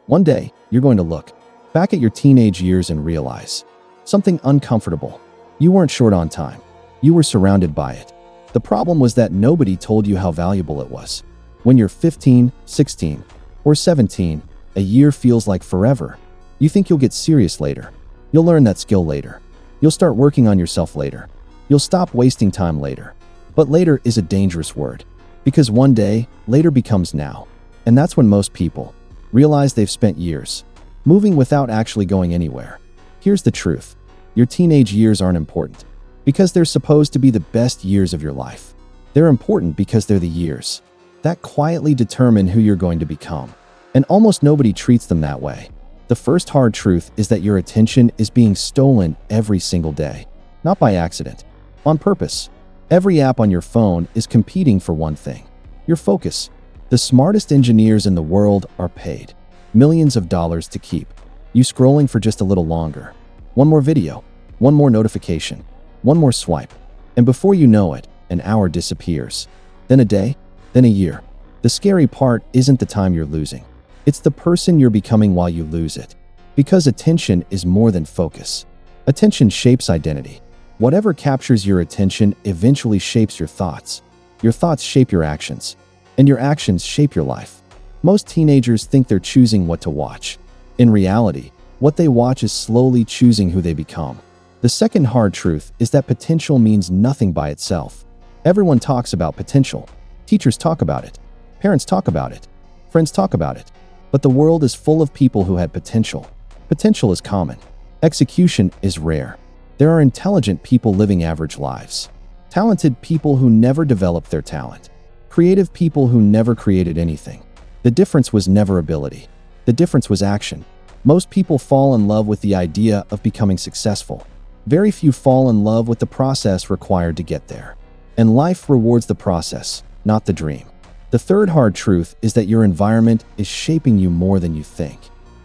One day, you're going to look back at your teenage years and realize something uncomfortable. You weren't short on time. You were surrounded by it. The problem was that nobody told you how valuable it was. When you're 15, 16, or 17, a year feels like forever. You think you'll get serious later. You'll learn that skill later. You'll start working on yourself later. You'll stop wasting time later. But later is a dangerous word, because one day, later becomes now. And that's when most people realize they've spent years moving without actually going anywhere. Here's the truth. Your teenage years aren't important because they're supposed to be the best years of your life. They're important because they're the years that quietly determine who you're going to become. And almost nobody treats them that way. The first hard truth is that your attention is being stolen every single day. Not by accident, on purpose. Every app on your phone is competing for one thing: your focus. The smartest engineers in the world are paid millions of dollars to keep you scrolling for just a little longer. One more video, one more notification, one more swipe, and before you know it, an hour disappears. Then a day, then a year. The scary part isn't the time you're losing. It's the person you're becoming while you lose it. Because attention is more than focus. Attention shapes identity. Whatever captures your attention eventually shapes your thoughts. Your thoughts shape your actions, and your actions shape your life. Most teenagers think they're choosing what to watch. In reality, what they watch is slowly choosing who they become. The second hard truth is that potential means nothing by itself. Everyone talks about potential. Teachers talk about it. Parents talk about it. Friends talk about it. But the world is full of people who had potential. Potential is common. Execution is rare. There are intelligent people living average lives. Talented people who never developed their talent. Creative people who never created anything. The difference was never ability. The difference was action. Most people fall in love with the idea of becoming successful. Very few fall in love with the process required to get there. And life rewards the process, not the dream. The third hard truth is that your environment is shaping you more than you think.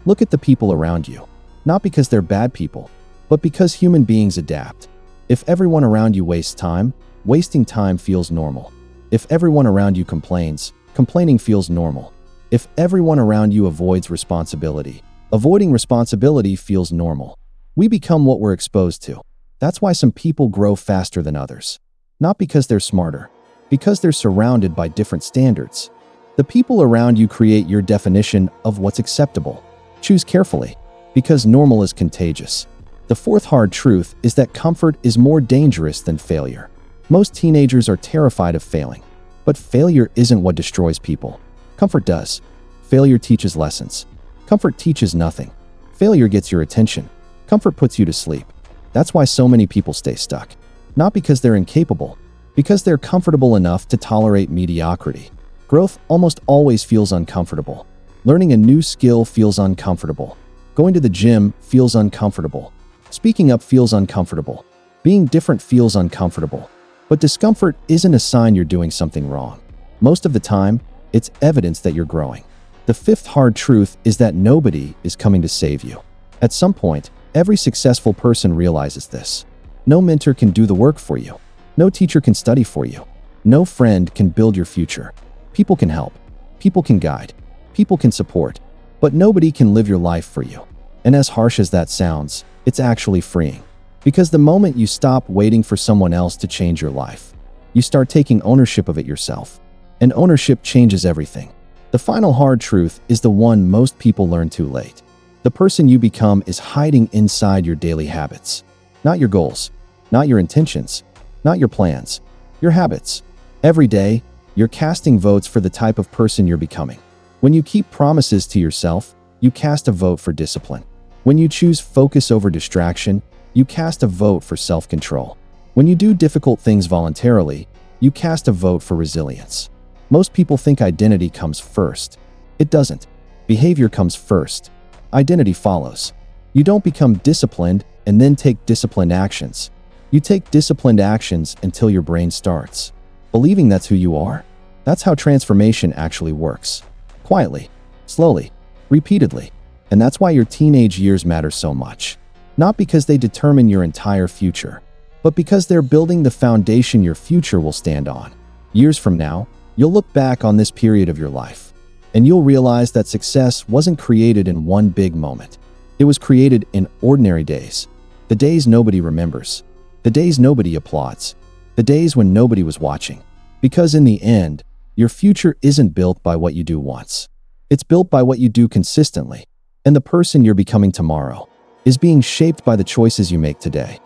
Look at the people around you. Not because they're bad people, but because human beings adapt. If everyone around you wastes time, wasting time feels normal. If everyone around you complains, complaining feels normal. If everyone around you avoids responsibility, avoiding responsibility feels normal. We become what we're exposed to. That's why some people grow faster than others. Not because they're smarter, because they're surrounded by different standards. The people around you create your definition of what's acceptable. Choose carefully, because normal is contagious. The fourth hard truth is that comfort is more dangerous than failure. Most teenagers are terrified of failing, but failure isn't what destroys people. Comfort does. Failure teaches lessons. Comfort teaches nothing. Failure gets your attention. Comfort puts you to sleep. That's why so many people stay stuck. Not because they're incapable, because they're comfortable enough to tolerate mediocrity. Growth almost always feels uncomfortable. Learning a new skill feels uncomfortable. Going to the gym feels uncomfortable. Speaking up feels uncomfortable. Being different feels uncomfortable. But discomfort isn't a sign you're doing something wrong. Most of the time, it's evidence that you're growing. The fifth hard truth is that nobody is coming to save you. At some point, every successful person realizes this. No mentor can do the work for you. No teacher can study for you. No friend can build your future. People can help. People can guide. People can support. But nobody can live your life for you. And as harsh as that sounds, it's actually freeing. Because the moment you stop waiting for someone else to change your life, you start taking ownership of it yourself. And ownership changes everything. The final hard truth is the one most people learn too late. The person you become is hiding inside your daily habits. Not your goals, not your intentions, not your plans, your habits. Every day, you're casting votes for the type of person you're becoming. When you keep promises to yourself, you cast a vote for discipline. When you choose focus over distraction, you cast a vote for self-control. When you do difficult things voluntarily, you cast a vote for resilience. Most people think identity comes first. It doesn't. Behavior comes first. Identity follows. You don't become disciplined and then take disciplined actions. You take disciplined actions until your brain starts believing that's who you are. That's how transformation actually works. Quietly, slowly, repeatedly. And that's why your teenage years matter so much. Not because they determine your entire future, but because they're building the foundation your future will stand on. Years from now, you'll look back on this period of your life And you'll realize that success wasn't created in one big moment. It was created in ordinary days. The days nobody remembers. The days nobody applauds. The days when nobody was watching. Because in the end, your future isn't built by what you do once. It's built by what you do consistently. And the person you're becoming tomorrow is being shaped by the choices you make today.